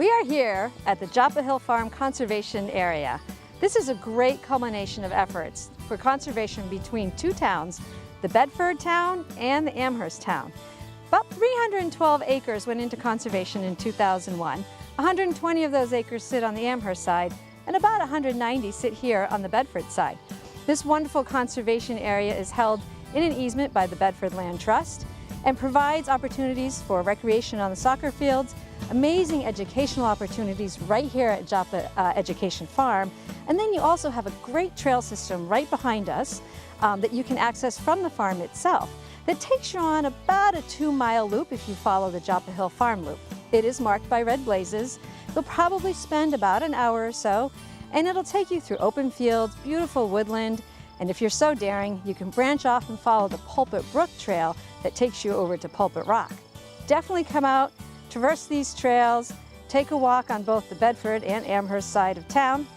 We are here at the Joppa Hill Farm Conservation Area. This is a great culmination of efforts for conservation between two towns, the Bedford town and the Amherst town. About 312 acres went into conservation in 2001. 120 of those acres sit on the Amherst side, and about 190 sit here on the Bedford side. This wonderful conservation area is held in an easement by the Bedford Land Trust and provides opportunities for recreation on the soccer fields, amazing educational opportunities right here at Joppa Education Farm, and then you also have a great trail system right behind us that you can access from the farm itself that takes you on about a 2-mile loop if you follow the Joppa Hill Farm Loop. It is marked by red blazes. You'll probably spend about an hour or so, and it'll take you through open fields, beautiful woodland, and if you're so daring, you can branch off and follow the Pulpit Brook Trail that takes you over to Pulpit Rock. Definitely come out, traverse these trails, take a walk on both the Bedford and Amherst side of town,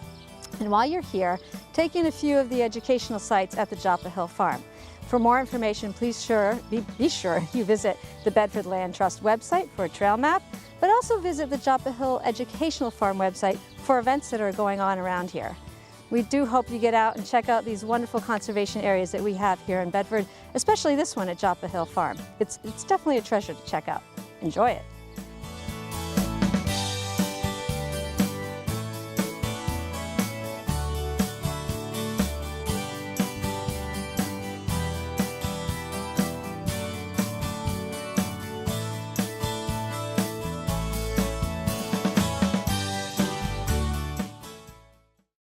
and while you're here, take in a few of the educational sites at the Joppa Hill Farm. For more information, please be sure you visit the Bedford Land Trust website for a trail map, but also visit the Joppa Hill Educational Farm website for events that are going on around here. We do hope you get out and check out these wonderful conservation areas that we have here in Bedford, especially this one at Joppa Hill Farm. It's definitely a treasure to check out. Enjoy it.